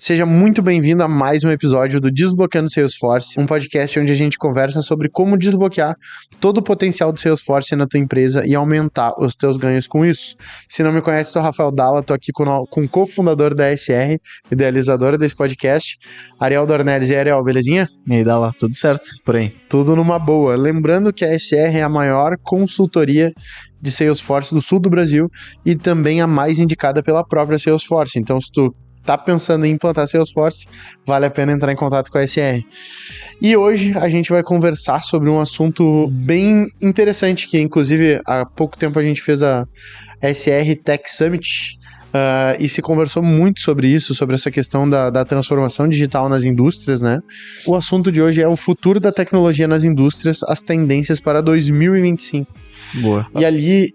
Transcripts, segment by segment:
Seja muito bem-vindo a mais um episódio do Desbloqueando Salesforce, um podcast onde a gente conversa sobre como desbloquear todo o potencial do Salesforce na tua empresa e aumentar os teus ganhos com isso. Se não me conhece, sou Rafael Dalla, tô aqui com o cofundador da SR, idealizadora desse podcast, Ariel Dornelles. E aí, Ariel, belezinha? E aí, Dalla, tudo certo por aí? Tudo numa boa. Lembrando que a SR é a maior consultoria de Salesforce do sul do Brasil e também a mais indicada pela própria Salesforce. Então, se tu tá pensando em implantar Salesforce, vale a pena entrar em contato com a SR. E hoje a gente vai conversar sobre um assunto bem interessante, que inclusive há pouco tempo a gente fez a SR Tech Summit, e se conversou muito sobre isso, sobre essa questão da transformação digital nas indústrias, né? O assunto de hoje é o futuro da tecnologia nas indústrias, as tendências para 2025. Boa. E ali,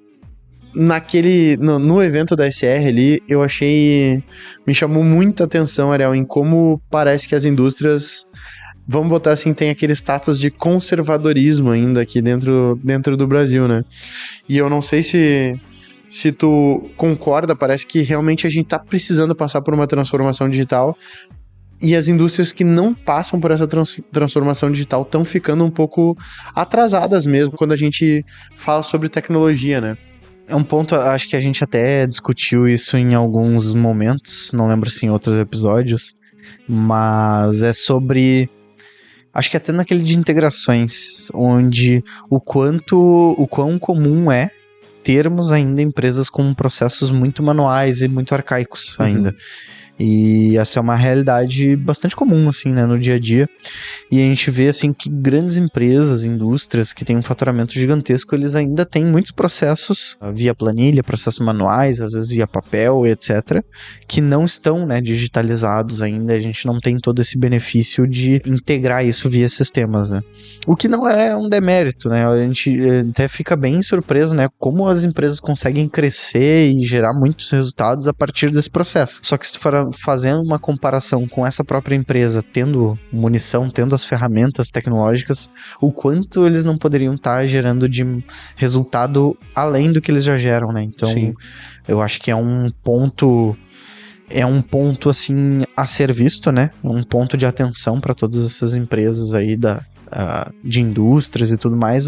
no evento da SR ali, me chamou muita atenção, Ariel, em como parece que as indústrias, vamos botar assim, tem aquele status de conservadorismo ainda aqui dentro do Brasil, né? E eu não sei se tu concorda, parece que realmente a gente tá precisando passar por uma transformação digital e as indústrias que não passam por essa transformação digital estão ficando um pouco atrasadas mesmo quando a gente fala sobre tecnologia, né? É um ponto, acho que a gente até discutiu isso em alguns momentos, não lembro se em outros episódios, mas é sobre, acho que até naquele de integrações, onde o quão comum é termos ainda empresas com processos muito manuais e muito arcaicos ainda. E essa é uma realidade bastante comum, assim, né, no dia a dia. E a gente vê, assim, que grandes empresas, indústrias que têm um faturamento gigantesco, eles ainda têm muitos processos via planilha, processos manuais, às vezes via papel, etc., que não estão, né, digitalizados ainda. A gente não tem todo esse benefício de integrar isso via sistemas, né. O que não é um demérito, né. A gente até fica bem surpreso, né, como as empresas conseguem crescer e gerar muitos resultados a partir desse processo. Só que se tu for fazendo uma comparação com essa própria empresa, tendo munição, tendo as ferramentas tecnológicas, o quanto eles não poderiam estar gerando de resultado além do que eles já geram, né? Então, sim, eu acho que é um ponto assim a ser visto, né? Um ponto de atenção para todas essas empresas aí de indústrias e tudo mais,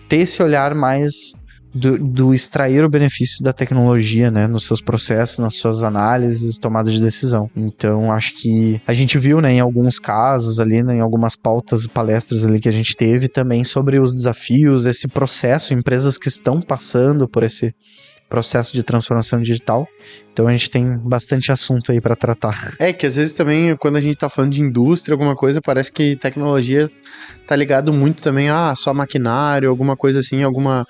ter esse olhar mais do extrair o benefício da tecnologia, né, nos seus processos, nas suas análises, tomadas de decisão. Então, acho que a gente viu, né, em alguns casos ali, né, em algumas pautas e palestras ali que a gente teve também sobre os desafios, esse processo, empresas que estão passando por esse processo de transformação digital. Então a gente tem bastante assunto aí para tratar. É que às vezes também, quando a gente tá falando de indústria, alguma coisa, parece que tecnologia tá ligado muito também a só maquinário, alguma coisa assim, alguma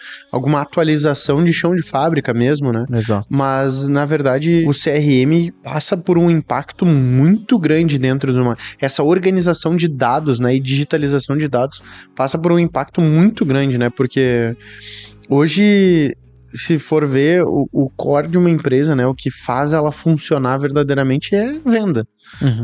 atualização de chão de fábrica mesmo, né? Exato. Mas, na verdade, o CRM passa por um impacto muito grande dentro de essa organização de dados, né, e digitalização de dados passa por um impacto muito grande, né? Porque hoje, se for ver, o core de uma empresa, né, o que faz ela funcionar verdadeiramente é venda,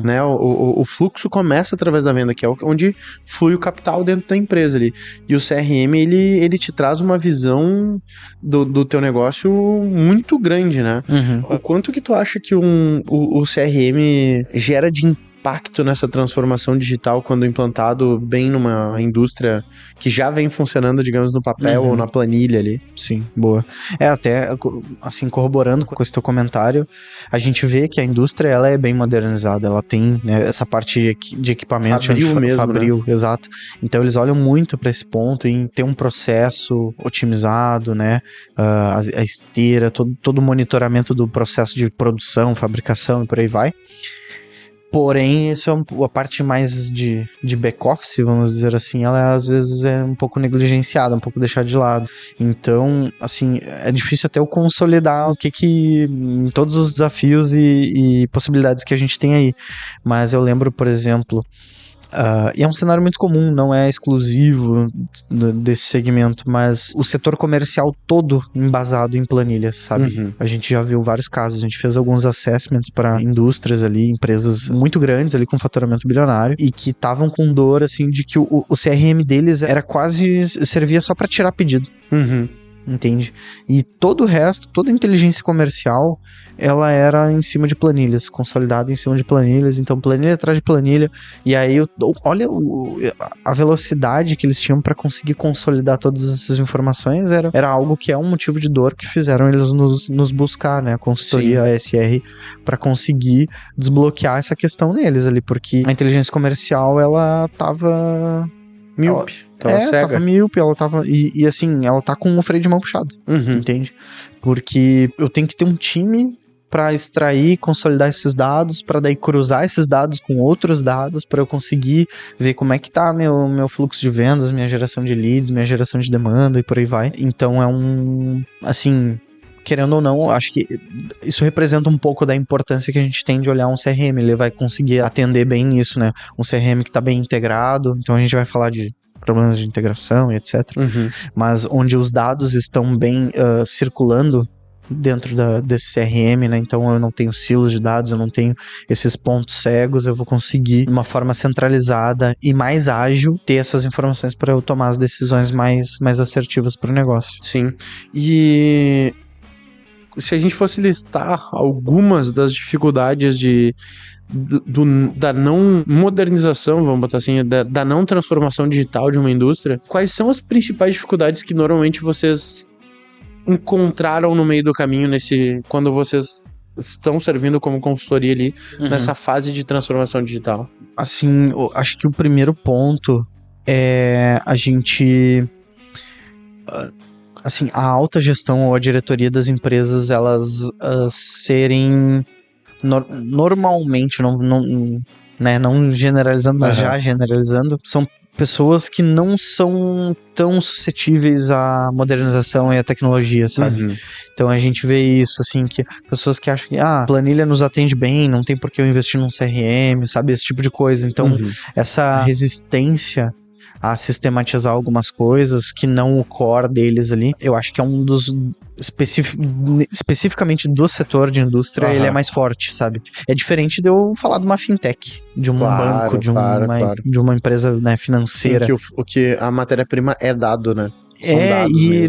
né, o fluxo começa através da venda, que é onde flui o capital dentro da empresa ali, e o CRM, ele te traz uma visão do teu negócio muito grande, né, o quanto que tu acha que o CRM gera de impacto nessa transformação digital quando implantado bem numa indústria que já vem funcionando, digamos, no papel ou na planilha ali. Sim, boa. Até, assim, corroborando com esse teu comentário, a gente vê que a indústria, ela é bem modernizada, ela tem, né, essa parte de equipamento. Fabril, né? Exato. Então, eles olham muito para esse ponto em ter um processo otimizado, né, a esteira, todo o monitoramento do processo de produção, fabricação e por aí vai. Porém, isso é a parte mais de back-office, vamos dizer assim, ela às vezes é um pouco negligenciada, um pouco deixada de lado. Então, assim, é difícil até eu consolidar em todos os desafios e possibilidades que a gente tem aí. Mas eu lembro, por exemplo, e é um cenário muito comum, não é exclusivo desse segmento, mas o setor comercial todo embasado em planilhas, sabe? A gente já viu vários casos, a gente fez alguns assessments para indústrias ali, empresas muito grandes ali com faturamento bilionário e que estavam com dor, assim, de que o CRM deles era quase, servia só para tirar pedido. entende? E todo o resto, toda a inteligência comercial, ela era em cima de planilhas, consolidada em cima de planilhas, então planilha atrás de planilha, e aí olha a velocidade que eles tinham para conseguir consolidar todas essas informações, era algo que é um motivo de dor que fizeram eles nos buscar, né, a consultoria, a SR, para conseguir desbloquear essa questão neles ali, porque a inteligência comercial, ela tava... Míope. Tava cega. Tava míope, ela tava... E assim, ela tá com o freio de mão puxado, entende? Porque eu tenho que ter um time para extrair, consolidar esses dados, para daí cruzar esses dados com outros dados, para eu conseguir ver como é que tá meu fluxo de vendas, minha geração de leads, minha geração de demanda e por aí vai. Então é assim, querendo ou não, acho que isso representa um pouco da importância que a gente tem de olhar um CRM, ele vai conseguir atender bem nisso, né? Um CRM que tá bem integrado, então a gente vai falar de problemas de integração e etc. Mas onde os dados estão bem circulando dentro desse CRM, né? Então eu não tenho silos de dados, eu não tenho esses pontos cegos, eu vou conseguir, de uma forma centralizada e mais ágil, ter essas informações para eu tomar as decisões mais assertivas para o negócio. Sim. E se a gente fosse listar algumas das dificuldades da não modernização, vamos botar assim, da não transformação digital de uma indústria, quais são as principais dificuldades que normalmente vocês encontraram no meio do caminho quando vocês estão servindo como consultoria ali nessa fase de transformação digital? Assim, acho que o primeiro ponto é a gente... assim, a alta gestão ou a diretoria das empresas, elas serem normalmente, não generalizando, mas já generalizando, são pessoas que não são tão suscetíveis à modernização e à tecnologia, sabe? Então a gente vê isso, assim, que pessoas que acham que planilha nos atende bem, não tem por que eu investir num CRM, sabe? Esse tipo de coisa. Então, essa resistência a sistematizar algumas coisas que não o core deles ali, eu acho que é um dos especificamente do setor de indústria, ele é mais forte, sabe? É diferente de eu falar de uma fintech, de um banco, de uma empresa, né, financeira. O que a matéria-prima é dado, né?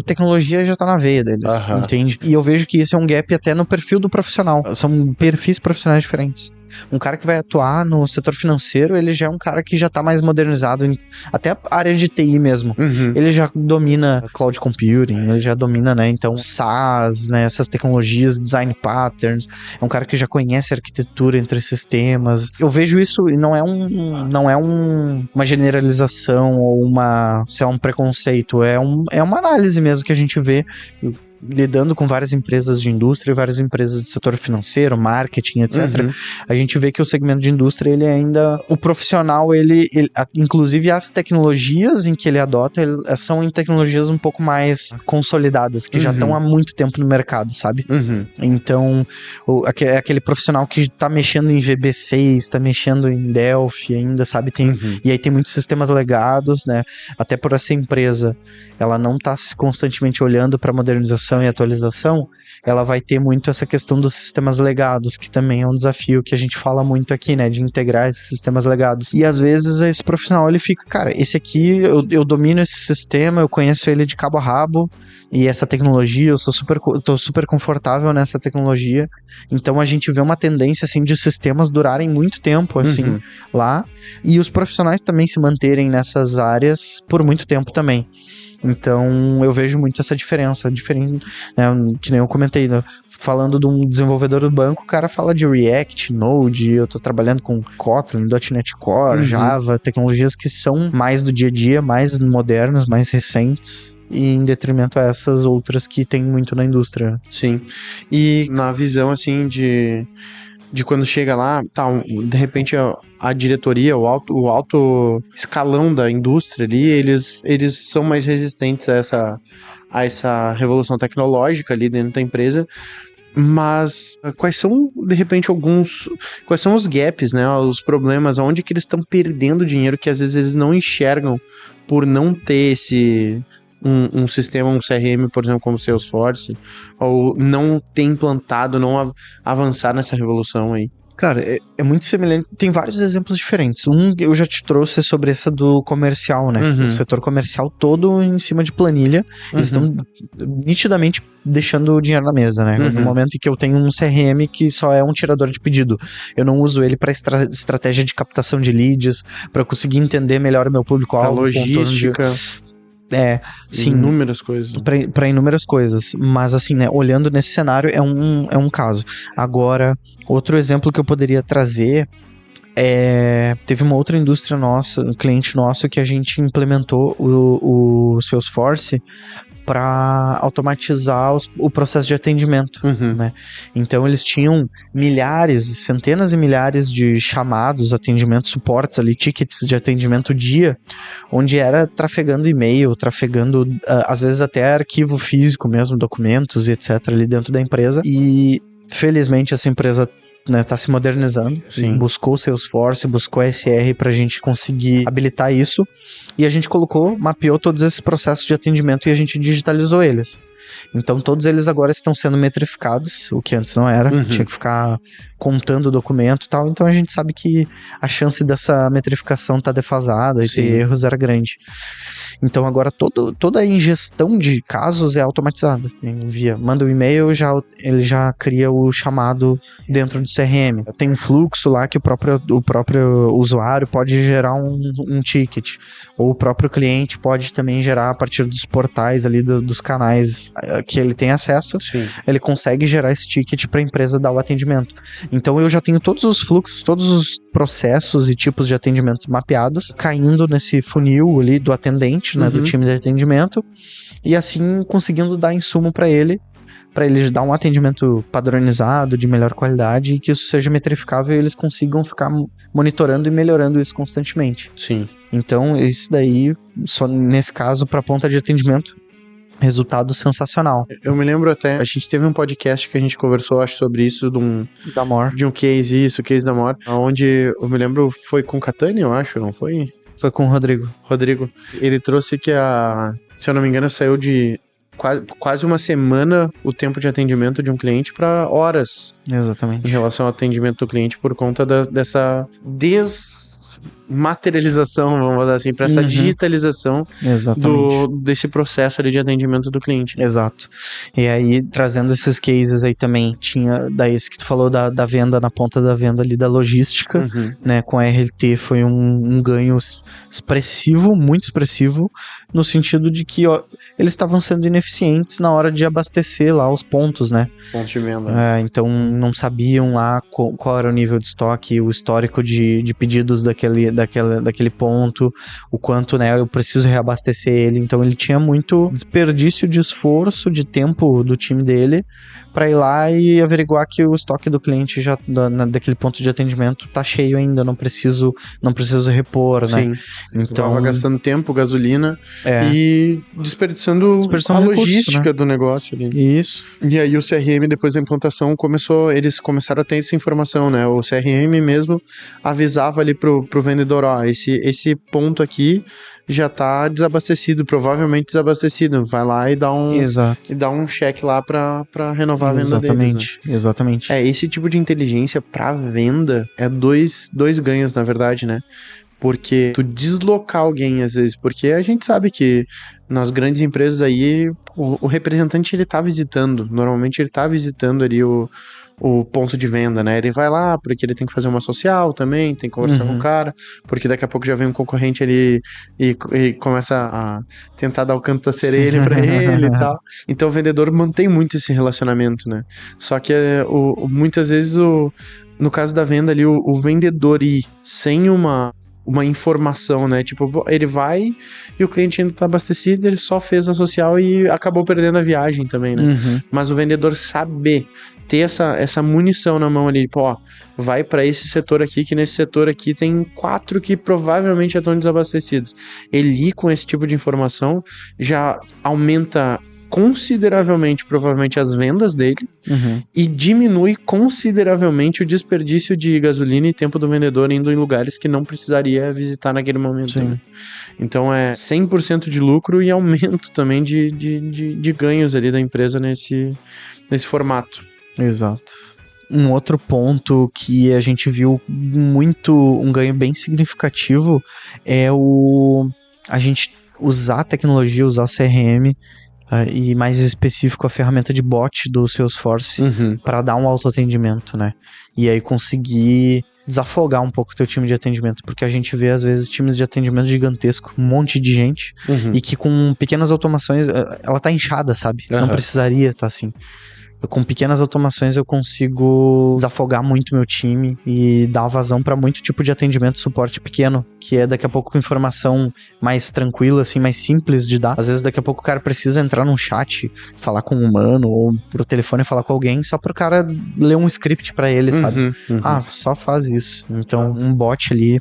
Tecnologia já tá na veia deles, entende? E eu vejo que isso é um gap até no perfil do profissional. São perfis profissionais diferentes. Um cara que vai atuar no setor financeiro, ele já é um cara que já tá mais modernizado, até a área de TI mesmo. Ele já domina cloud computing, ele já domina, né, então SaaS, né, essas tecnologias, design patterns. É um cara que já conhece a arquitetura entre sistemas. Eu vejo isso e não é uma generalização ou um preconceito, é uma análise mesmo que a gente vê lidando com várias empresas de indústria e várias empresas do setor financeiro, marketing, etc. A gente vê que o segmento de indústria, ele ainda... O profissional, ele inclusive as tecnologias em que ele adota, são em tecnologias um pouco mais consolidadas, que já estão há muito tempo no mercado, sabe? Então, aquele profissional que tá mexendo em VB6, tá mexendo em Delphi ainda, sabe? E aí tem muitos sistemas legados, né? Até por essa empresa, ela não tá constantemente olhando para modernização e atualização, ela vai ter muito essa questão dos sistemas legados, que também é um desafio que a gente fala muito aqui, né, de integrar esses sistemas legados. E às vezes esse profissional, ele fica, cara, esse aqui, eu domino esse sistema, eu conheço ele de cabo a rabo, e essa tecnologia, eu tô super confortável nessa tecnologia. Então a gente vê uma tendência, assim, de sistemas durarem muito tempo, assim, lá, e os profissionais também se manterem nessas áreas por muito tempo também. Então, eu vejo muito essa diferença, diferente, né, que nem eu comentei, né, falando de um desenvolvedor do banco, o cara fala de React, Node, eu tô trabalhando com Kotlin, .NET Core, Java, tecnologias que são mais do dia a dia, mais modernas, mais recentes, e em detrimento a essas outras que tem muito na indústria. Sim, e na visão, assim, de quando chega lá, de repente a diretoria, o alto escalão da indústria ali, eles são mais resistentes a essa revolução tecnológica ali dentro da empresa, mas quais são, de repente, quais são os gaps, né, os problemas, onde que eles estão perdendo dinheiro que às vezes eles não enxergam por não ter um sistema, um CRM, por exemplo, como o Salesforce, ou não ter implantado, não avançar nessa revolução aí? Cara, é muito semelhante. Tem vários exemplos diferentes. Eu já te trouxe sobre essa do comercial, né? Uhum. O setor comercial todo em cima de planilha. Eles estão nitidamente deixando o dinheiro na mesa, né? No momento em que eu tenho um CRM que só é um tirador de pedido. Eu não uso ele para estratégia de captação de leads, para conseguir entender melhor o meu público-alvo. Pra logística. Sim. Inúmeras coisas. Para inúmeras coisas. Mas assim, né? Olhando nesse cenário, é um caso. Agora, outro exemplo que eu poderia trazer teve uma outra indústria nossa, um cliente nosso, que a gente implementou o Salesforce para automatizar o processo de atendimento, né? Então eles tinham centenas e milhares de chamados, atendimentos, suportes ali, tickets de atendimento dia, onde era trafegando e-mail, trafegando às vezes até arquivo físico mesmo, documentos e etc. ali dentro da empresa. E felizmente essa empresa, né, tá se modernizando. Sim. Buscou o Salesforce, buscou a SR pra gente conseguir habilitar isso, e a gente mapeou todos esses processos de atendimento e a gente digitalizou eles. Então todos eles agora estão sendo metrificados, o que antes não era, tinha que ficar contando o documento e tal, então a gente sabe que a chance dessa metrificação tá defasada e ter erros era grande. Então agora toda a ingestão de casos é automatizada. Manda um e-mail, ele já cria o chamado dentro do CRM. Tem um fluxo lá que o próprio usuário pode gerar um ticket. Ou o próprio cliente pode também gerar a partir dos portais ali, dos canais que ele tem acesso. Sim. Ele consegue gerar esse ticket para a empresa dar o atendimento. Então eu já tenho todos os fluxos, todos os processos e tipos de atendimento mapeados, caindo nesse funil ali do atendente, né, do time de atendimento, e assim conseguindo dar insumo para ele dar um atendimento padronizado, de melhor qualidade, e que isso seja metrificável e eles consigam ficar monitorando e melhorando isso constantemente. Sim. Então, isso daí, só nesse caso, para ponta de atendimento, resultado sensacional. Eu me lembro até, a gente teve um podcast que a gente conversou, acho, sobre isso, Da More. de um case, case da More, onde eu me lembro, foi com o Catani, eu acho, não foi? Foi com o Rodrigo. Ele trouxe que se eu não me engano, saiu de quase uma semana o tempo de atendimento de um cliente para horas. Exatamente. Em relação ao atendimento do cliente por conta dessa desmaterialização, vamos falar assim, para essa digitalização desse processo ali de atendimento do cliente. Exato. E aí, trazendo esses cases aí também, tinha daí esse que tu falou da venda, na ponta da venda ali da logística, né, com a RLT foi um ganho expressivo, muito expressivo, no sentido de que eles estavam sendo ineficientes na hora de abastecer lá os pontos, né? Pontos de venda. Então não sabiam lá qual era o nível de estoque, o histórico de pedidos daquele ponto, o quanto, né, eu preciso reabastecer ele. Então ele tinha muito desperdício de esforço, de tempo do time dele para ir lá e averiguar que o estoque do cliente já daquele ponto de atendimento tá cheio ainda, não preciso repor, né? Então tava gastando tempo, gasolina e desperdiçando a logística, né, do negócio ali. Isso. E aí o CRM, depois da implantação, eles começaram a ter essa informação, né? O CRM mesmo avisava ali pro vendedor, esse ponto aqui já tá desabastecido, provavelmente desabastecido. Vai lá e dá um cheque lá pra renovar a venda deles. Né? Exatamente. Esse tipo de inteligência pra venda é dois ganhos, na verdade, né? Porque tu deslocar alguém, às vezes, porque a gente sabe que nas grandes empresas aí, o representante, ele tá visitando, normalmente ele tá visitando ali o ponto de venda, né? Ele vai lá porque ele tem que fazer uma social também, tem que conversar com o cara, porque daqui a pouco já vem um concorrente ali e começa a tentar dar o canto da sereia pra ele e tal. Então o vendedor mantém muito esse relacionamento, né? Só que muitas vezes, no caso da venda ali, o vendedor ir sem uma informação, né? Tipo, ele vai e o cliente ainda tá abastecido, ele só fez a social e acabou perdendo a viagem também, né? Mas o vendedor saber ter essa munição na mão ali, vai pra esse setor aqui, que nesse setor aqui tem 4 que provavelmente já estão desabastecidos. Ele ir com esse tipo de informação já aumenta consideravelmente, provavelmente, as vendas dele e diminui consideravelmente o desperdício de gasolina e tempo do vendedor indo em lugares que não precisaria visitar naquele momento. Né? Então é 100% de lucro e aumento também de ganhos ali da empresa nesse formato. Exato. Um outro ponto que a gente viu um ganho bem significativo é a gente usar a tecnologia, usar o CRM, e mais específico a ferramenta de bot do Salesforce para dar um autoatendimento, né? E aí conseguir desafogar um pouco o teu time de atendimento, porque a gente vê às vezes times de atendimento gigantesco, um monte de gente, e que com pequenas automações ela tá inchada, sabe? Não precisaria estar assim. Com pequenas automações eu consigo desafogar muito meu time e dar vazão para muito tipo de atendimento, suporte pequeno, que é daqui a pouco com informação mais tranquila, assim, mais simples de dar. Às vezes daqui a pouco o cara precisa entrar num chat, falar com um humano, ou pro telefone falar com alguém, só pro cara ler um script para ele, sabe? Só faz isso. Então um bot ali,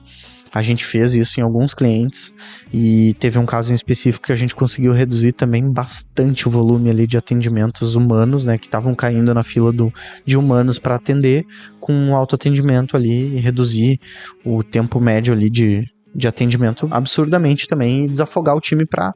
a gente fez isso em alguns clientes e teve um caso em específico que a gente conseguiu reduzir também bastante o volume ali de atendimentos humanos, né, que estavam caindo na fila de humanos para atender, com o autoatendimento ali e reduzir o tempo médio ali de atendimento absurdamente também e desafogar o time para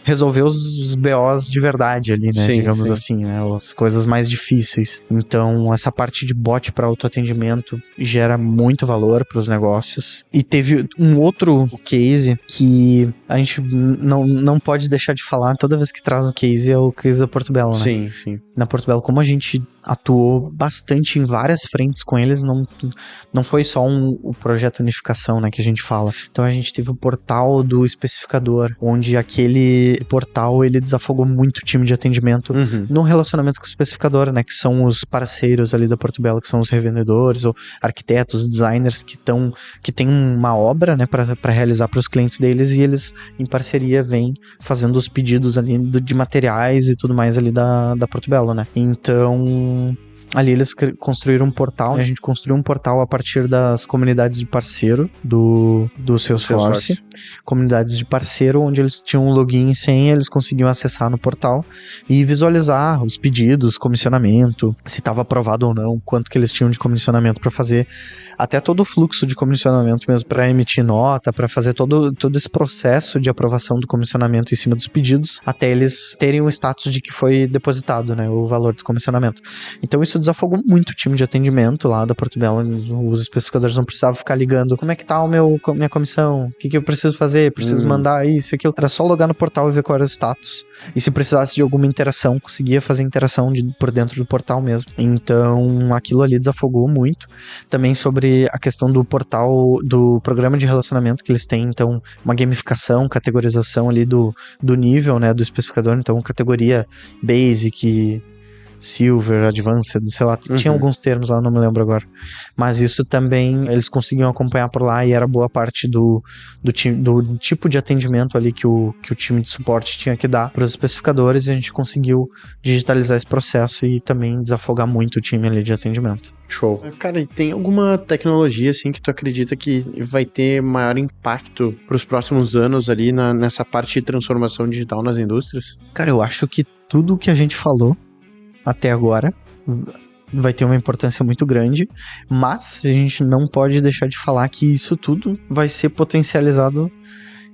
resolver os BOs de verdade ali, né? Digamos assim, né? As coisas mais difíceis. Então, essa parte de bot para autoatendimento gera muito valor para os negócios. E teve um outro case que a gente não pode deixar de falar toda vez que traz um case, é o case da Porto Belo, né? Sim. Na Porto Belo, como a gente atuou bastante em várias frentes com eles, não foi só o projeto unificação, né, que a gente fala. Então a gente teve o portal do especificador, onde aquele portal, ele desafogou muito o time de atendimento no relacionamento com o especificador, né, que são os parceiros ali da Porto Belo, que são os revendedores ou arquitetos, designers que têm uma obra, né, para realizar para os clientes deles, e eles em parceria vêm fazendo os pedidos ali de materiais e tudo mais ali da Porto Belo, né. Então ali eles construíram um portal, a gente construiu um portal a partir das comunidades de parceiro do Salesforce. Comunidades de parceiro, onde eles tinham um login e senha, eles conseguiam acessar no portal e visualizar os pedidos, comissionamento, se estava aprovado ou não, quanto que eles tinham de comissionamento para fazer, até todo o fluxo de comissionamento mesmo, para emitir nota, para fazer todo esse processo de aprovação do comissionamento em cima dos pedidos, até eles terem o status de que foi depositado, né, o valor do comissionamento. Então isso desafogou muito o time de atendimento lá da Porto Belo. Os especificadores não precisavam ficar ligando como é que tá minha comissão, o que eu preciso fazer, preciso mandar isso, aquilo. Era só logar no portal e ver qual era o status. E se precisasse de alguma interação, conseguia fazer interação por dentro do portal mesmo. Então aquilo ali desafogou muito. Também sobre a questão do portal, do programa de relacionamento que eles têm, então uma gamificação, categorização ali do nível, né, do especificador. Então categoria Basic, Silver, Advanced, sei lá, tinha alguns termos lá, não me lembro agora, mas isso também eles conseguiam acompanhar por lá, e era boa parte do tipo de atendimento ali que o time de suporte tinha que dar para os especificadores, e a gente conseguiu digitalizar esse processo e também desafogar muito o time ali de atendimento. Show. Cara, e tem alguma tecnologia, assim, que tu acredita que vai ter maior impacto para os próximos anos ali nessa parte de transformação digital nas indústrias? Cara, eu acho que tudo que a gente falou até agora vai ter uma importância muito grande, mas a gente não pode deixar de falar que isso tudo vai ser potencializado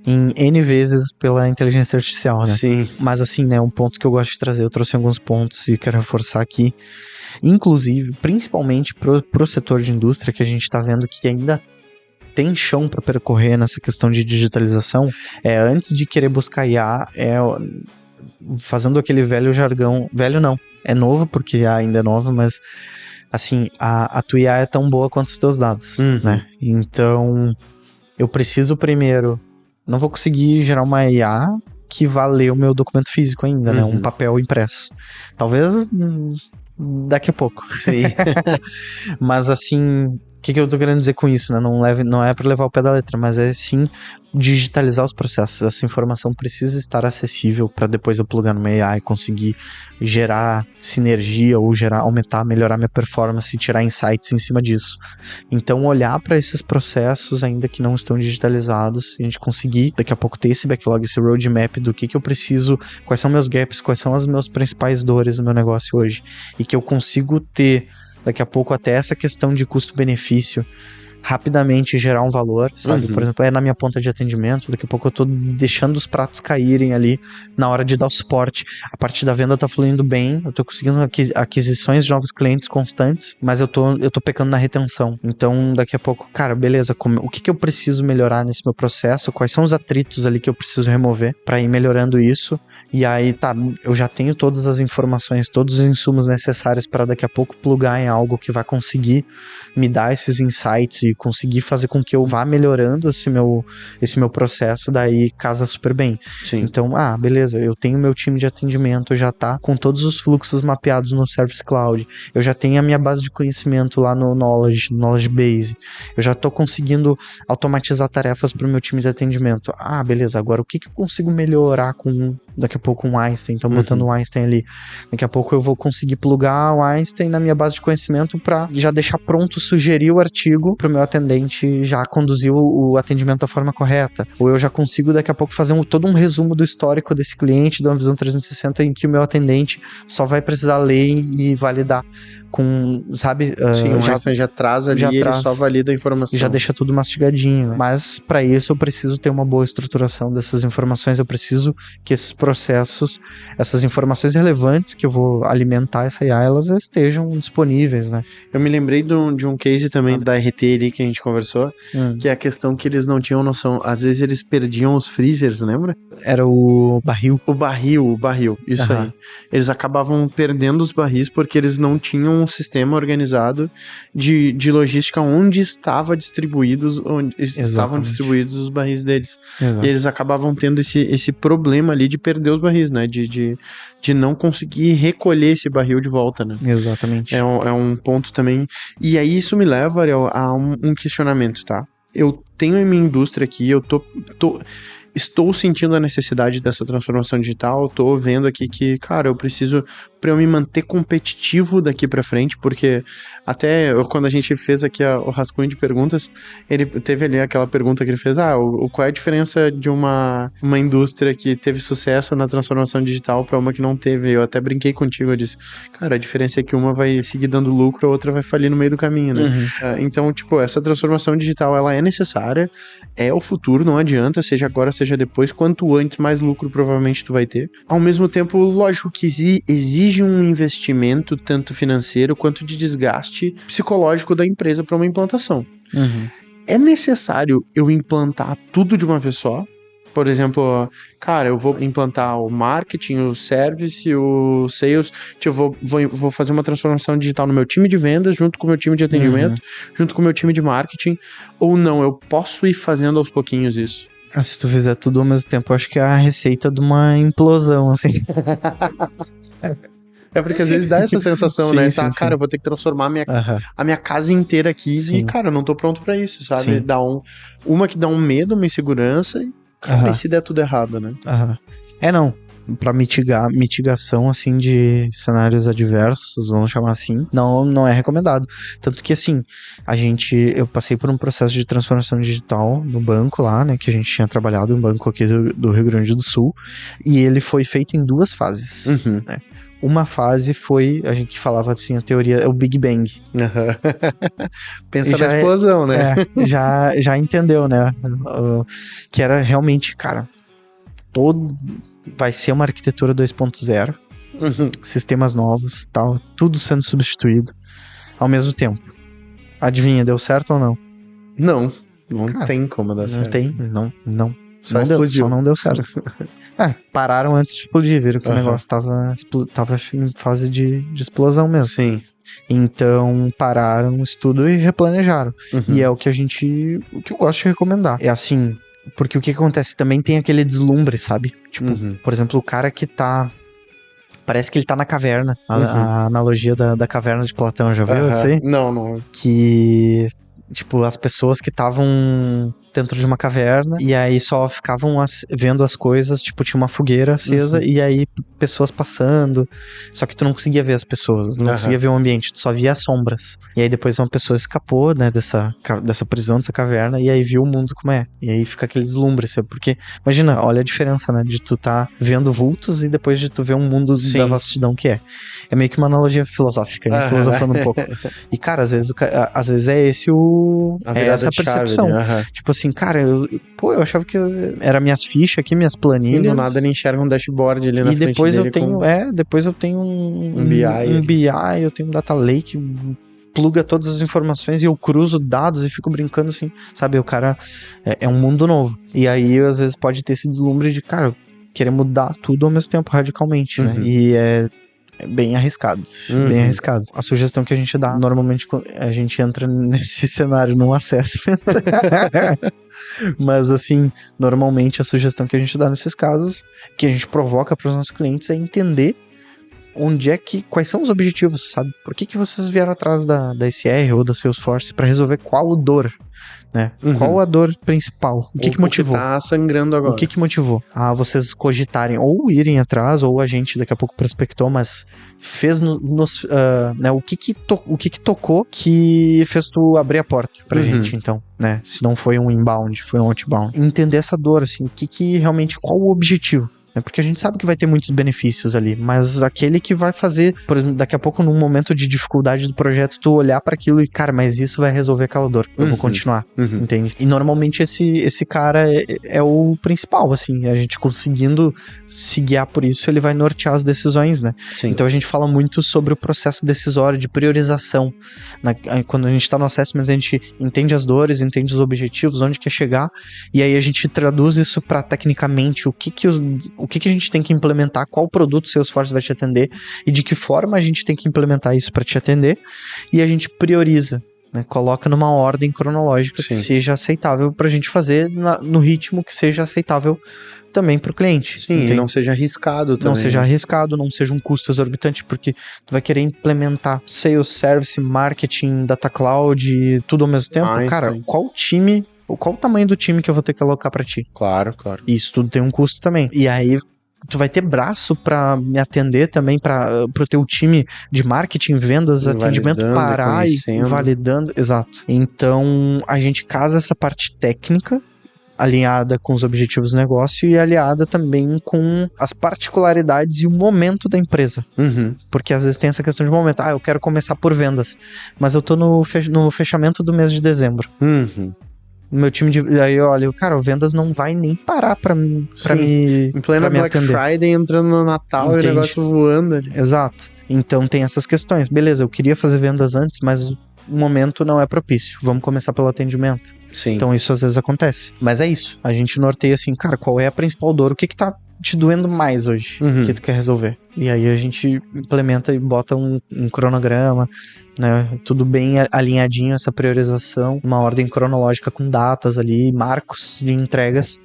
em N vezes pela inteligência artificial, né? Sim. Mas assim, né, um ponto que eu gosto de trazer, eu trouxe alguns pontos e quero reforçar aqui, inclusive, principalmente pro setor de indústria, que a gente tá vendo que ainda tem chão para percorrer nessa questão de digitalização, antes de querer buscar IA, fazendo aquele velho jargão, velho não, é novo porque ainda é nova, mas assim, a tua IA é tão boa quanto os teus dados, né? Então, eu preciso primeiro, não vou conseguir gerar uma IA que vá ler o meu documento físico ainda, né? Um papel impresso. Talvez daqui a pouco. Sim. Mas assim, o que eu tô querendo dizer com isso, né? Não é para levar o pé da letra, mas é sim digitalizar os processos. Essa informação precisa estar acessível para depois eu plugar no meu AI e conseguir gerar sinergia ou aumentar, melhorar minha performance e tirar insights em cima disso. Então, olhar para esses processos ainda que não estão digitalizados, e a gente conseguir daqui a pouco ter esse backlog, esse roadmap do que eu preciso, quais são meus gaps, quais são as minhas principais dores no meu negócio hoje, e que eu consigo ter daqui a pouco até essa questão de custo-benefício rapidamente gerar um valor, sabe? Por exemplo, na minha ponta de atendimento, daqui a pouco eu tô deixando os pratos caírem ali na hora de dar o suporte. A parte da venda tá fluindo bem, eu tô conseguindo aquisições de novos clientes constantes, mas eu tô pecando na retenção. Então, daqui a pouco, cara, beleza, o que eu preciso melhorar nesse meu processo? Quais são os atritos ali que eu preciso remover pra ir melhorando isso? E aí, tá, eu já tenho todas as informações, todos os insumos necessários para daqui a pouco plugar em algo que vai conseguir me dar esses insights e conseguir fazer com que eu vá melhorando esse meu processo, daí casa super bem. Sim. Então, beleza, eu tenho meu time de atendimento, já tá com todos os fluxos mapeados no Service Cloud, eu já tenho a minha base de conhecimento lá no Knowledge Base, eu já tô conseguindo automatizar tarefas pro meu time de atendimento. Beleza, agora o que eu consigo melhorar com, daqui a pouco, um Einstein, então botando o Einstein ali, daqui a pouco eu vou conseguir plugar o Einstein na minha base de conhecimento pra já deixar pronto, sugerir o artigo pro meu atendente já conduzir o atendimento da forma correta, ou eu já consigo daqui a pouco fazer todo um resumo do histórico desse cliente, de uma visão 360 em que o meu atendente só vai precisar ler e validar com, sabe? Sim, o Einstein já traz ali, ele só valida a informação. E já deixa tudo mastigadinho, né? Mas para isso eu preciso ter uma boa estruturação dessas informações, eu preciso que esses processos, essas informações relevantes que eu vou alimentar essa AI, elas estejam disponíveis, né? Eu me lembrei de um case também da RT ali que a gente conversou, que é a questão que eles não tinham noção, às vezes eles perdiam os freezers, lembra? Era o barril. O barril, isso aí. Eles acabavam perdendo os barris porque eles não tinham um sistema organizado de logística onde estavam distribuídos os barris deles. Exato. E eles acabavam tendo esse problema ali de perder os barris, né? De não conseguir recolher esse barril de volta, né? Exatamente. É um ponto também. E aí isso me leva, Ariel, a um questionamento, tá? Eu tenho em minha indústria aqui, estou sentindo a necessidade dessa transformação digital, tô vendo aqui que, cara, eu preciso, pra eu me manter competitivo daqui pra frente, porque até quando a gente fez aqui o rascunho de perguntas, ele teve ali aquela pergunta que ele fez, qual é a diferença de uma indústria que teve sucesso na transformação digital pra uma que não teve? Eu até brinquei contigo, eu disse, cara, a diferença é que uma vai seguir dando lucro, a outra vai falir no meio do caminho, né? Então, tipo, essa transformação digital, ela é necessária, é o futuro, não adianta, seja agora, seja depois, quanto antes, mais lucro provavelmente tu vai ter. Ao mesmo tempo, lógico que exige um investimento, tanto financeiro quanto de desgaste psicológico da empresa para uma implantação. É necessário eu implantar tudo de uma vez só? Por exemplo, cara, eu vou implantar o marketing, o service, o sales, eu vou fazer uma transformação digital no meu time de vendas, junto com o meu time de atendimento, junto com o meu time de marketing, ou não, eu posso ir fazendo aos pouquinhos isso? Se tu fizer tudo ao mesmo tempo, eu acho que é a receita de uma implosão, assim. É porque às vezes dá essa sensação, sim, né? Sim, cara, eu vou ter que transformar a minha casa inteira aqui e, cara, eu não tô pronto pra isso, sabe? Sim. Dá uma que dá um medo, uma insegurança e, cara, e se der tudo errado, né? Não. Pra mitigação, assim, de cenários adversos, vamos chamar assim, não é recomendado. Tanto que, assim, eu passei por um processo de transformação digital no banco lá, né, que a gente tinha trabalhado, um banco aqui do Rio Grande do Sul, e ele foi feito em 2 fases, né? Uma fase foi, a gente falava assim, a teoria é o Big Bang. Pensa na explosão, né? Já entendeu, né? Que era realmente, cara, vai ser uma arquitetura 2.0, sistemas novos, tal, tudo sendo substituído ao mesmo tempo. Adivinha, deu certo ou não? Não tem como dar certo. Não. Só explodiu. Só não deu certo. Pararam antes de explodir, viram que o negócio tava em fase de explosão mesmo. Sim. Então pararam o estudo e replanejaram. E é o que eu gosto de recomendar. É assim, porque o que acontece? Também tem aquele deslumbre, sabe? Tipo, por exemplo, o cara que parece que ele tá na caverna. A analogia da caverna de Platão, já viu assim? Não. Que, tipo, as pessoas que estavam dentro de uma caverna e aí só ficavam vendo as coisas, tipo, tinha uma fogueira acesa e aí pessoas passando, só que tu não conseguia ver as pessoas, não conseguia ver o ambiente, tu só via as sombras. E aí depois uma pessoa escapou, né, dessa prisão, dessa caverna, e aí viu o mundo como é. E aí fica aquele deslumbre, sabe? Porque, imagina, olha a diferença, né, de tu tá vendo vultos e depois de tu ver um mundo da vastidão que é. É meio que uma analogia filosófica, né, filosofando um pouco. E, cara, às vezes é esse o A virada essa de chave, percepção. né? Aham. Tipo assim, cara, eu achava que era minhas fichas aqui, minhas planilhas. Sim, do nada ele enxerga um dashboard ali na E frente depois dele eu tenho, depois eu tenho um BI ali. BI, eu tenho um data lake, pluga todas as informações e eu cruzo dados e fico brincando assim, sabe? O cara é um mundo novo. E aí, às vezes, pode ter esse deslumbre de, cara, querer mudar tudo ao mesmo tempo, radicalmente, né? E é bem arriscado, bem arriscado. A sugestão que a gente dá, normalmente a gente entra nesse cenário num assessment. Mas assim, normalmente a sugestão que a gente dá nesses casos, que a gente provoca para os nossos clientes é entender quais são os objetivos, sabe? Por que vocês vieram atrás da SR ou da Salesforce para resolver qual dor, né? Qual a dor principal? O que motivou? O que tá sangrando agora. O que motivou a vocês cogitarem ou irem atrás, ou a gente daqui a pouco prospectou, mas fez né, o que tocou que fez tu abrir a porta pra gente, então, né? Se não foi um inbound, foi um outbound. Entender essa dor, assim, realmente, qual o objetivo? Porque a gente sabe que vai ter muitos benefícios ali, mas aquele que vai fazer, por exemplo, daqui a pouco, num momento de dificuldade do projeto, tu olhar para aquilo e, cara, mas isso vai resolver aquela dor, eu vou continuar, entende? E normalmente esse cara é o principal, assim, a gente conseguindo se guiar por isso, ele vai nortear as decisões, né? Sim. Então a gente fala muito sobre o processo decisório de priorização. Quando a gente tá no assessment, a gente entende as dores, entende os objetivos, onde quer chegar, e aí a gente traduz isso para tecnicamente o que a gente tem que implementar, qual produto o Salesforce vai te atender e de que forma a gente tem que implementar isso para te atender, e a gente prioriza, né? Coloca numa ordem cronológica que seja aceitável pra gente fazer no ritmo que seja aceitável também pro cliente. Sim, e não seja arriscado também. Não seja arriscado, não seja um custo exorbitante, porque tu vai querer implementar Sales, Service, Marketing, Data Cloud, tudo ao mesmo tempo. Cara, qual o tamanho do time que eu vou ter que alocar pra ti? Claro. Isso tudo tem um custo também. E aí, tu vai ter braço pra me atender também, pro teu time de marketing, vendas, atendimento parar e validando. Exato. Então, a gente casa essa parte técnica, alinhada com os objetivos do negócio e aliada também com as particularidades e o momento da empresa. Porque às vezes tem essa questão de momento. Eu quero começar por vendas, mas eu tô no fechamento do mês de dezembro. Meu time aí eu olho, cara, o vendas não vai nem parar pra me em plena Black atender. Friday, entrando no Natal. Entende? E o negócio voando ali. Exato. Então tem essas questões. Beleza, eu queria fazer vendas antes, mas o momento não é propício. Vamos começar pelo atendimento. Sim. Então isso às vezes acontece. Mas é isso. A gente norteia assim, cara, qual é a principal dor? O que tá te doendo mais hoje que tu quer resolver? E aí a gente implementa e bota um cronograma, né? Tudo bem alinhadinho, essa priorização, uma ordem cronológica com datas ali, marcos de entregas,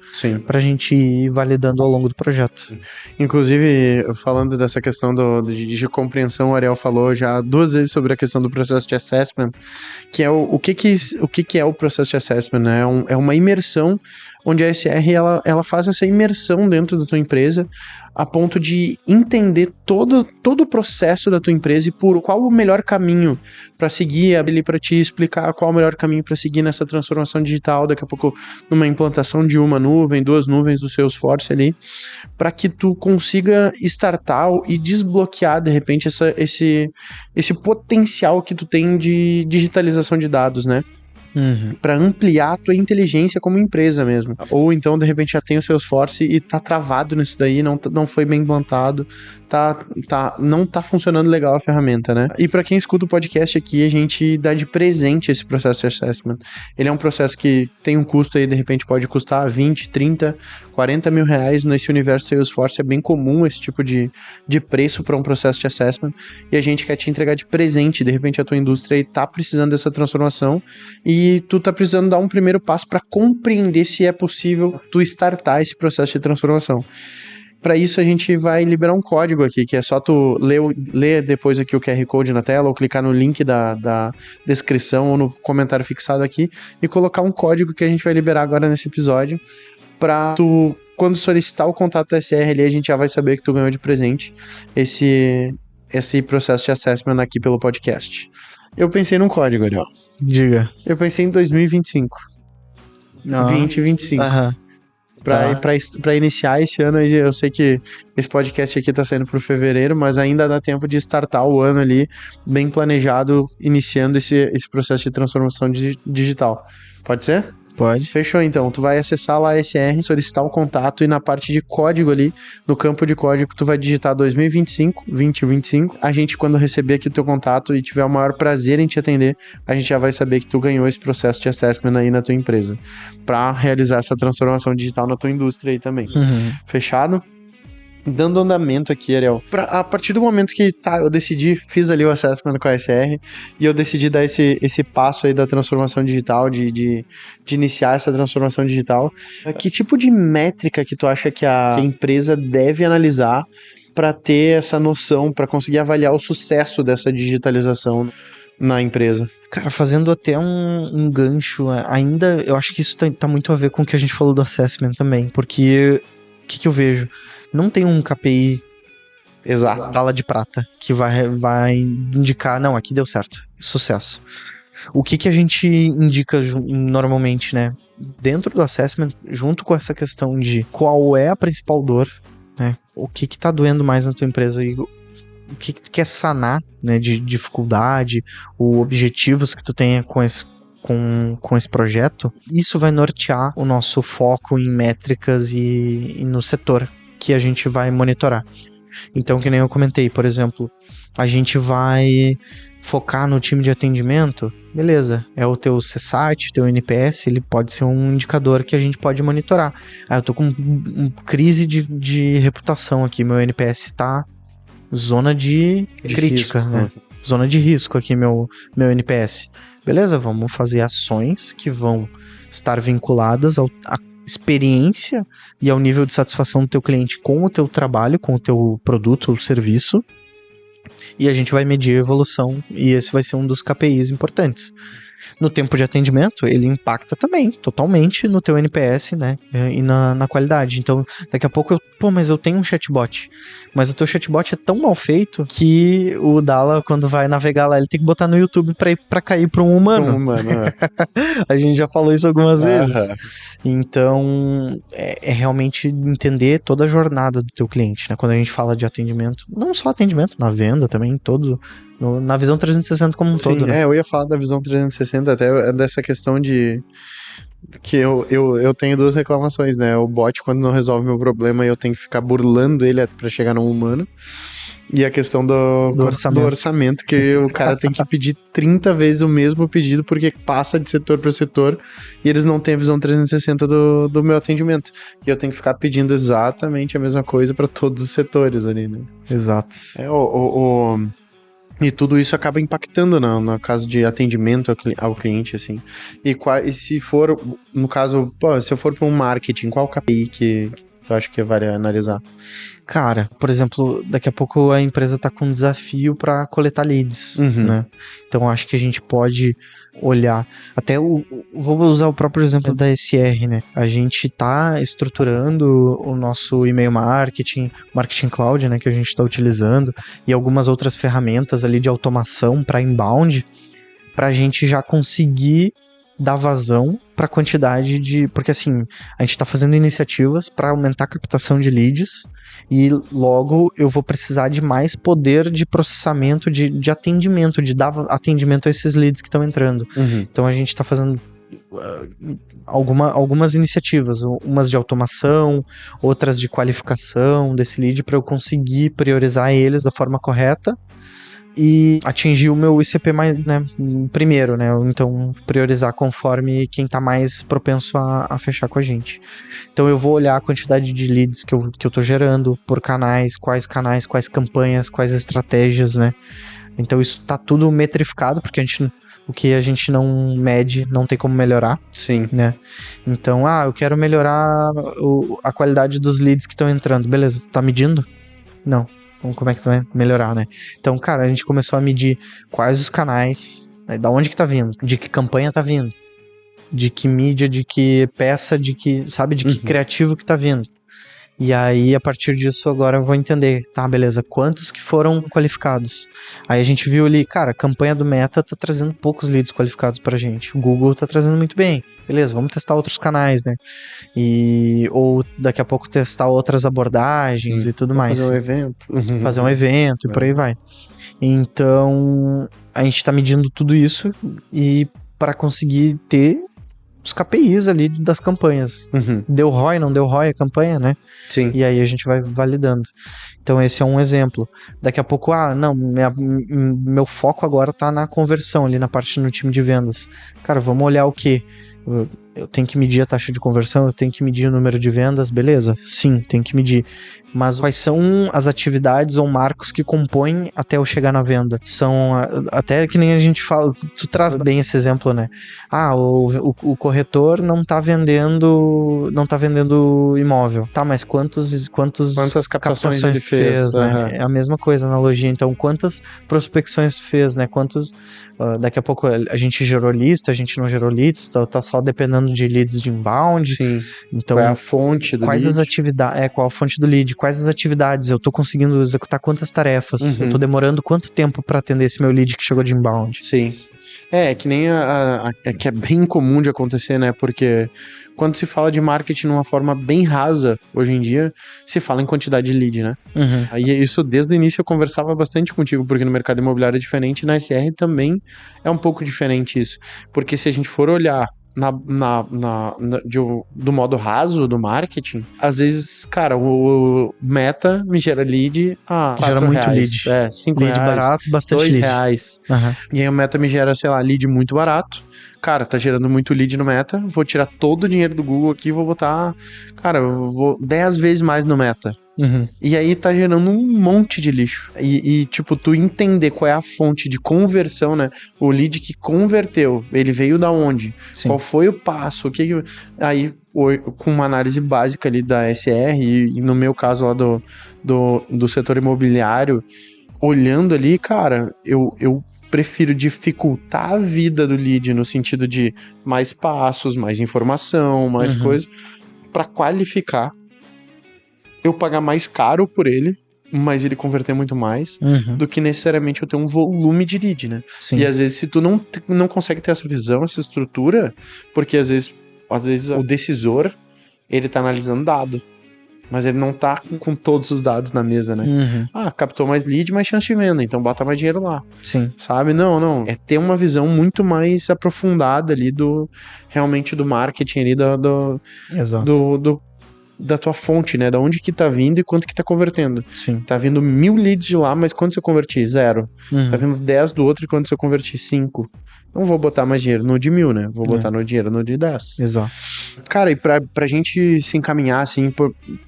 pra gente ir validando ao longo do projeto. Inclusive, falando dessa questão de compreensão, o Ariel falou já 2 vezes sobre a questão do processo de assessment, que é o que é o processo de assessment, né? É uma imersão onde a SR ela faz essa imersão dentro da tua empresa a ponto de entender todo o processo da tua empresa e por qual o melhor caminho para seguir, ali para te explicar qual o melhor caminho para seguir nessa transformação digital, daqui a pouco numa implantação de uma nuvem, 2 nuvens do Salesforce ali, para que tu consiga startar e desbloquear de repente esse potencial que tu tem de digitalização de dados, né? Para ampliar a tua inteligência como empresa mesmo. Ou então, de repente, já tem o Salesforce e tá travado nisso daí, não foi bem implantado, não tá funcionando legal a ferramenta, né? E para quem escuta o podcast aqui, a gente dá de presente esse processo de assessment. Ele é um processo que tem um custo aí, de repente pode custar 20, 30, 40 mil reais. Nesse universo Salesforce é bem comum esse tipo de preço para um processo de assessment, e a gente quer te entregar de presente. De repente a tua indústria tá precisando dessa transformação e tu tá precisando dar um primeiro passo para compreender se é possível tu startar esse processo de transformação. Para isso a gente vai liberar um código aqui, que é só tu ler depois aqui o QR Code na tela, ou clicar no link da descrição ou no comentário fixado aqui e colocar um código que a gente vai liberar agora nesse episódio, para tu, quando solicitar o contato da SR ali, a gente já vai saber que tu ganhou de presente esse processo de assessment aqui pelo podcast. Eu pensei num código, Ariel. Diga. Eu pensei em 2025. 2025. Pra iniciar esse ano, eu sei que esse podcast aqui tá saindo pro fevereiro, mas ainda dá tempo de startar o ano ali, bem planejado, iniciando esse processo de transformação digital. Pode ser? Pode. Fechou, então. Tu vai acessar lá a SR, solicitar o contato e na parte de código ali, no campo de código, tu vai digitar 2025. A gente, quando receber aqui o teu contato e tiver o maior prazer em te atender, a gente já vai saber que tu ganhou esse processo de assessment aí na tua empresa, pra realizar essa transformação digital na tua indústria aí também. Fechado? Dando andamento aqui, Ariel, a partir do momento que eu decidi, fiz ali o assessment com a SR e eu decidi dar esse passo aí da transformação digital, de iniciar essa transformação digital, que tipo de métrica que tu acha que a empresa deve analisar para ter essa noção, para conseguir avaliar o sucesso dessa digitalização na empresa? Cara, fazendo até um gancho, ainda eu acho que isso tá muito a ver com o que a gente falou do assessment também, porque o que eu vejo? Não tem um KPI exato, bala de prata, que vai indicar, não, aqui deu certo, sucesso. O que a gente indica normalmente, né? Dentro do assessment, junto com essa questão de qual é a principal dor, né? O que tá doendo mais na tua empresa e o que tu quer sanar, né? De dificuldade, ou objetivos que tu tenha com esse projeto, isso vai nortear o nosso foco em métricas e no setor que a gente vai monitorar. Então, que nem eu comentei, por exemplo, a gente vai focar no time de atendimento, beleza, é o teu CSAT, teu NPS, ele pode ser um indicador que a gente pode monitorar. Eu tô com crise de reputação aqui, meu NPS tá zona de crítica, risco, né? Zona de risco aqui, meu NPS. Beleza, vamos fazer ações que vão estar vinculadas à experiência e ao nível de satisfação do teu cliente com o teu trabalho, com o teu produto ou serviço, e a gente vai medir a evolução, e esse vai ser um dos KPIs importantes. No tempo de atendimento, ele impacta também, totalmente, no teu NPS, né, e na qualidade. Então, daqui a pouco, mas eu tenho um chatbot, mas o teu chatbot é tão mal feito que o Dala, quando vai navegar lá, ele tem que botar no YouTube pra cair pra um humano. A gente já falou isso algumas vezes. Então, é realmente entender toda a jornada do teu cliente, né, quando a gente fala de atendimento, não só atendimento, na venda também, na visão 360 como um todo, né? Eu ia falar da visão 360 até dessa questão de que eu tenho duas reclamações, né? O bot, quando não resolve meu problema, eu tenho que ficar burlando ele pra chegar num humano. E a questão do orçamento, que o cara tem que pedir 30 vezes o mesmo pedido, porque passa de setor para setor e eles não têm a visão 360 do meu atendimento. E eu tenho que ficar pedindo exatamente a mesma coisa para todos os setores ali, né? Exato. E tudo isso acaba impactando no caso de atendimento ao cliente, assim. E se for, no caso, se eu for para um marketing, qual KPI que tu acha que vale analisar? Cara, por exemplo, daqui a pouco a empresa tá com um desafio para coletar leads, né? Então acho que a gente pode olhar, vou usar o próprio exemplo da SR, né? A gente tá estruturando o nosso e-mail marketing cloud, né, que a gente tá utilizando, e algumas outras ferramentas ali de automação para inbound, pra gente já conseguir dar vazão para a quantidade porque assim, a gente está fazendo iniciativas para aumentar a captação de leads e logo eu vou precisar de mais poder de processamento, de atendimento, de dar atendimento a esses leads que estão entrando. Então a gente está fazendo algumas iniciativas, umas de automação, outras de qualificação desse lead para eu conseguir priorizar eles da forma correta e atingir o meu ICP mais, né, primeiro, né? Então, priorizar conforme quem tá mais propenso a fechar com a gente. Então, eu vou olhar a quantidade de leads que eu tô gerando por canais, quais campanhas, quais estratégias, né? Então, isso tá tudo metrificado, porque o que a gente não mede não tem como melhorar. Sim. Né? Então, eu quero melhorar a qualidade dos leads que estão entrando. Beleza, tá medindo? Não. Então, como é que você vai melhorar, né? Então, cara, a gente começou a medir quais os canais, né, da onde que tá vindo, de que campanha tá vindo, de que mídia, de que peça, de que criativo que tá vindo. E aí, a partir disso, agora eu vou entender, tá, beleza, quantos que foram qualificados? Aí a gente viu ali, cara, a campanha do Meta tá trazendo poucos leads qualificados pra gente. O Google tá trazendo muito bem. Beleza, vamos testar outros canais, né? Ou daqui a pouco testar outras abordagens e tudo mais. Fazer um evento. Fazer um evento e por aí vai. Então, a gente tá medindo tudo isso e para conseguir ter os KPIs ali das campanhas. Deu ROI, não deu ROI a campanha, né? Sim. E aí a gente vai validando. Então esse é um exemplo. Daqui a pouco, não, meu foco agora tá na conversão ali na parte no time de vendas. Cara, vamos olhar o quê? Eu tenho que medir a taxa de conversão, eu tenho que medir o número de vendas, beleza? Sim, tem que medir. Mas quais são as atividades ou marcos que compõem até eu chegar na venda? São até que nem a gente fala, tu traz bem esse exemplo, né? O corretor não tá vendendo imóvel. Tá, mas quantas captações ele fez, né? É a mesma coisa, analogia. Então, quantas prospecções fez, né? Daqui a pouco a gente gerou lista, a gente não gerou leads, tá só dependendo de leads de inbound. Sim. Então, qual é a fonte do quais lead? As atividades, qual a fonte do lead? Quais as atividades? Eu tô conseguindo executar quantas tarefas? Eu tô demorando quanto tempo para atender esse meu lead que chegou de inbound? Sim. Que nem que é bem comum de acontecer, né? Porque quando se fala de marketing numa forma bem rasa, hoje em dia, se fala em quantidade de lead, né? Aí isso, desde o início, eu conversava bastante contigo, porque no mercado imobiliário é diferente, na SR também é um pouco diferente isso. Porque se a gente for olhar do modo raso do marketing, às vezes, cara, o Meta me gera lead gera muito reais, lead. 5 lead reais, barato, bastante R$2 lead. reais. E aí o Meta me gera, sei lá, lead muito barato. Cara, tá gerando muito lead no Meta, vou tirar todo o dinheiro do Google aqui e vou botar, cara, eu vou 10 vezes mais no Meta. E aí tá gerando um monte de lixo. Tipo, tu entender qual é a fonte de conversão, né? O lead que converteu, ele veio da onde? Sim. Qual foi o passo? Aí, com uma análise básica ali da SR, e no meu caso lá do setor imobiliário, olhando ali, cara, eu prefiro dificultar a vida do lead no sentido de mais passos, mais informação, mais coisa, pra qualificar. Eu pagar mais caro por ele, mas ele converter muito mais, do que necessariamente eu ter um volume de lead, né? Sim. E às vezes, se tu não consegue ter essa visão, essa estrutura, porque às vezes o decisor, ele tá analisando dado, mas ele não tá com todos os dados na mesa, né? Captou mais lead, mais chance de venda, então bota mais dinheiro lá. Sim. Sabe? Não. É ter uma visão muito mais aprofundada ali realmente do marketing ali, Exato. da tua fonte, né? Da onde que tá vindo e quanto que tá convertendo. Sim. Tá vindo 1000 leads de lá, mas quanto se eu converti? 0. Tá vindo 10 do outro e quanto se eu converti? 5. Não vou botar mais dinheiro no de 1000, né? Vou botar no dinheiro no de 10. Exato. Cara, e pra gente se encaminhar, assim,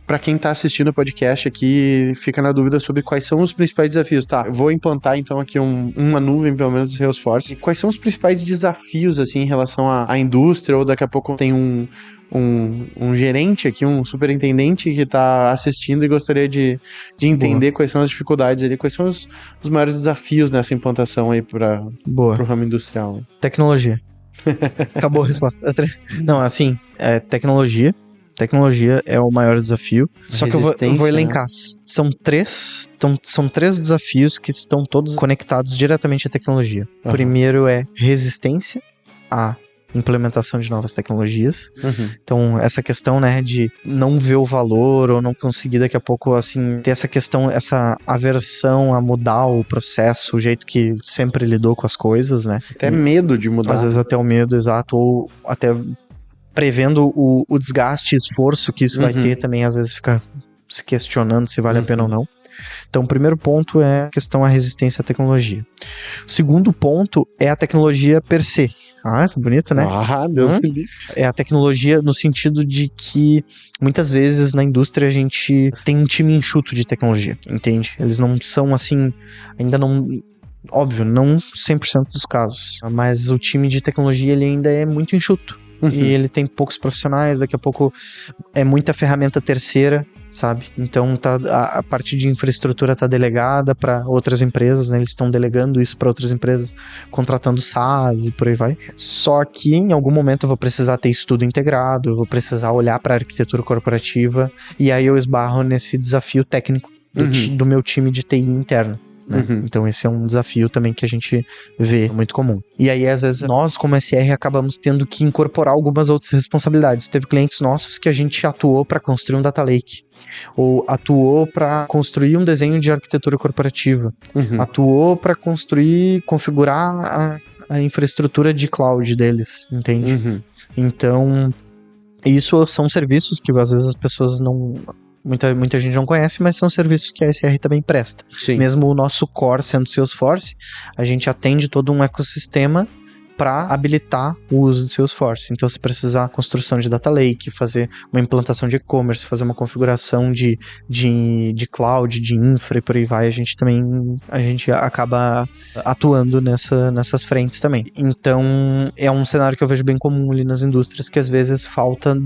pra quem tá assistindo o podcast aqui, fica na dúvida sobre quais são os principais desafios. Tá, eu vou implantar, então, aqui uma nuvem, pelo menos, do Salesforce. E quais são os principais desafios, assim, em relação à indústria, ou daqui a pouco tem um gerente aqui, um superintendente que tá assistindo e gostaria de entender quais são as dificuldades ali, quais são os maiores desafios nessa implantação aí pro ramo industrial. Trecnologia. Acabou a resposta. Não, assim, tecnologia. Tecnologia é o maior desafio. Só que eu vou elencar. Né? São três desafios que estão todos conectados diretamente à tecnologia. Primeiro é resistência a implementação de novas tecnologias. Então, essa questão, né, de não ver o valor ou não conseguir daqui a pouco, assim, ter essa questão, essa aversão a mudar o processo, o jeito que sempre lidou com as coisas, né? Até medo de mudar. Às vezes até o medo, exato, ou até prevendo o desgaste e esforço que isso vai ter também, às vezes fica se questionando se vale a pena ou não. Então, o primeiro ponto é a questão da resistência à tecnologia. O segundo ponto é a tecnologia per se. Tá bonito, né? Deus me livre. É a tecnologia no sentido de que muitas vezes na indústria a gente tem um time enxuto de tecnologia, entende? Eles não são assim, ainda não... Óbvio, não 100% dos casos, mas o time de tecnologia ele ainda é muito enxuto. E ele tem poucos profissionais, daqui a pouco é muita ferramenta terceira, sabe? Então a parte de infraestrutura tá delegada para outras empresas, né? Eles estão delegando isso para outras empresas, contratando SaaS e por aí vai. Só que em algum momento eu vou precisar ter isso tudo integrado, eu vou precisar olhar para a arquitetura corporativa, e aí eu esbarro nesse desafio técnico do meu time de TI interno. Né? Então esse é um desafio também que a gente vê muito comum. E aí às vezes nós como SR acabamos tendo que incorporar algumas outras responsabilidades. Teve clientes nossos que a gente atuou para construir um data lake, ou atuou para construir um desenho de arquitetura corporativa, atuou para configurar a infraestrutura de cloud deles, entende? Então isso são serviços que às vezes as pessoas não... Muita gente não conhece, mas são serviços que a SR também presta. Sim. Mesmo o nosso core sendo Salesforce, a gente atende todo um ecossistema para habilitar o uso de Salesforce. Então, se precisar construção de data lake, fazer uma implantação de e-commerce, fazer uma configuração de cloud, de infra e por aí vai, a gente acaba atuando nessas frentes também. Então, é um cenário que eu vejo bem comum ali nas indústrias, que às vezes falta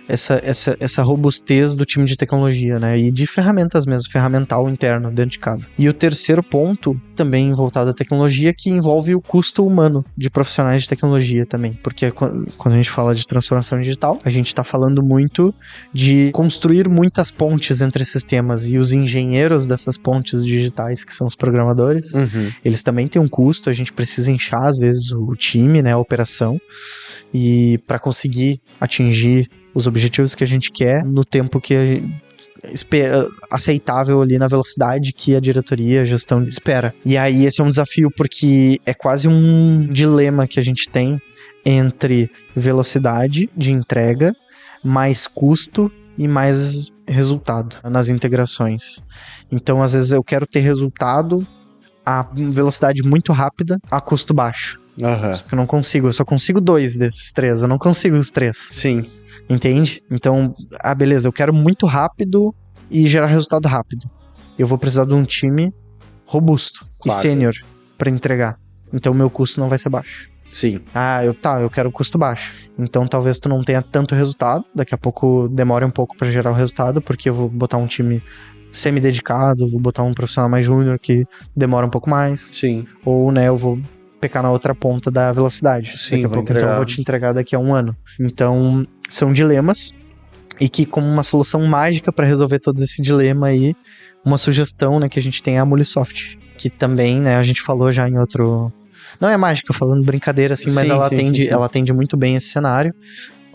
essa robustez do time de tecnologia, né? E de ferramentas mesmo, ferramental interno dentro de casa. E o terceiro ponto, também voltado à tecnologia, que envolve o custo humano de profissionais de tecnologia também. Porque quando a gente fala de transformação digital, a gente está falando muito de construir muitas pontes entre sistemas, e os engenheiros dessas pontes digitais, que são os programadores, eles também têm um custo, a gente precisa inchar às vezes o time, né, a operação, e para conseguir atingir os objetivos que a gente quer no tempo que aceitável ali, na velocidade que a diretoria, a gestão espera. E aí esse é um desafio, porque é quase um dilema que a gente tem entre velocidade de entrega, mais custo e mais resultado nas integrações. Então às vezes eu quero ter resultado a velocidade muito rápida a custo baixo. Só que eu não consigo, eu só consigo 2 desses 3, eu não consigo os 3. Sim. Entende? Então, beleza, eu quero muito rápido e gerar resultado rápido. Eu vou precisar de um time robusto e sênior para entregar. Então, meu custo não vai ser baixo. Sim. Eu quero custo baixo. Então, talvez tu não tenha tanto resultado. Daqui a pouco demore um pouco para gerar o resultado, porque eu vou botar um time semi-dedicado, vou botar um profissional mais júnior que demora um pouco mais. Sim. Ou, né, eu vou pecar na outra ponta da velocidade. Sim, daqui a pouco, então eu vou te entregar daqui a 1 ano. Então, são dilemas, e que como uma solução mágica para resolver todo esse dilema aí, uma sugestão, né, que a gente tem é a Mulisoft, que também, né, a gente falou já em outro... Não é mágica, falando brincadeira assim, mas ela atende muito bem esse cenário,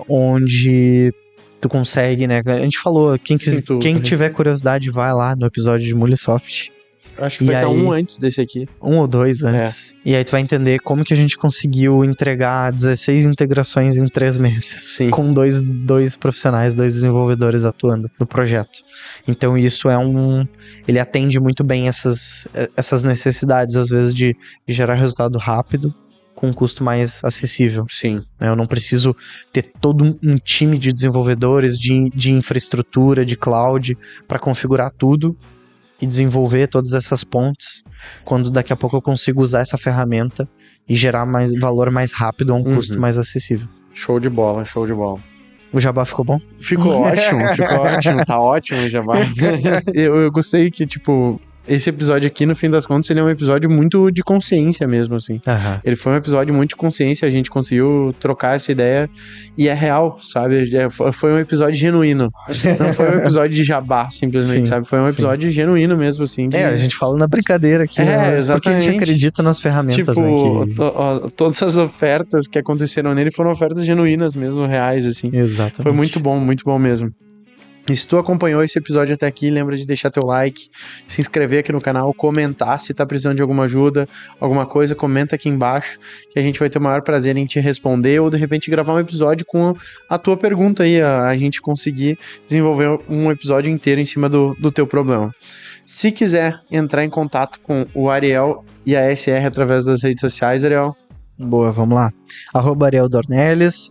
onde tu consegue, né, a gente falou, quem tiver curiosidade vai lá no episódio de Mulisoft. Acho que vai estar um antes desse aqui. 1 ou 2 antes. E aí tu vai entender como que a gente conseguiu entregar 16 integrações em 3 meses. Sim. Com dois profissionais, 2 desenvolvedores atuando no projeto. Então isso ele atende muito bem essas necessidades, às vezes, de gerar resultado rápido, com um custo mais acessível. Sim. Eu não preciso ter todo um time de desenvolvedores, de infraestrutura, de cloud, para configurar tudo e desenvolver todas essas pontes, quando daqui a pouco eu consigo usar essa ferramenta e gerar mais valor mais rápido a um custo mais acessível. Show de bola, show de bola. O jabá ficou bom? Ficou ótimo, tá ótimo o jabá. Eu gostei que, tipo, esse episódio aqui, no fim das contas, ele é um episódio muito de consciência mesmo, assim. Ele foi um episódio muito de consciência, a gente conseguiu trocar essa ideia e é real, sabe? Foi um episódio genuíno. Não foi um episódio de jabá, simplesmente, sabe? Foi um episódio genuíno mesmo, assim. A gente fala na brincadeira aqui, né? Exatamente. Porque a gente acredita nas ferramentas, né? Todas as ofertas que aconteceram nele foram ofertas genuínas mesmo, reais, assim. Exatamente. Foi muito bom mesmo. E se tu acompanhou esse episódio até aqui, lembra de deixar teu like, se inscrever aqui no canal, comentar se tá precisando de alguma ajuda, alguma coisa, comenta aqui embaixo, que a gente vai ter o maior prazer em te responder, ou de repente gravar um episódio com a tua pergunta aí, a gente conseguir desenvolver um episódio inteiro em cima do teu problema. Se quiser entrar em contato com o Ariel e a SR através das redes sociais, Ariel... Boa, vamos lá. @Ariel Dornelles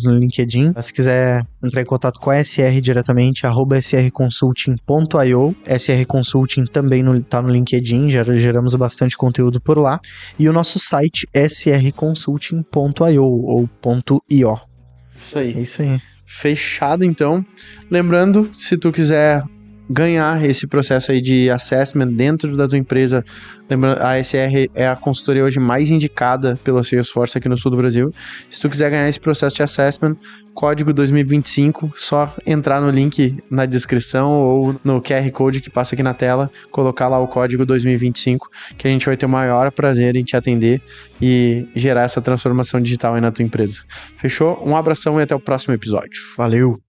no LinkedIn. Se quiser entrar em contato com a SR diretamente, @srconsulting.io. SR Consulting também tá no LinkedIn, geramos bastante conteúdo por lá. E o nosso site srconsulting.io ou .io. Isso aí. É isso aí. Fechado, então. Lembrando, se tu quiser ganhar esse processo aí de assessment dentro da tua empresa, lembrando, a ASR é a consultoria hoje mais indicada pela Salesforce aqui no sul do Brasil. Se tu quiser ganhar esse processo de assessment, código 2025, só entrar no link na descrição ou no QR Code que passa aqui na tela, colocar lá o código 2025, que a gente vai ter o maior prazer em te atender e gerar essa transformação digital aí na tua empresa. Fechou? Um abração e até o próximo episódio. Valeu!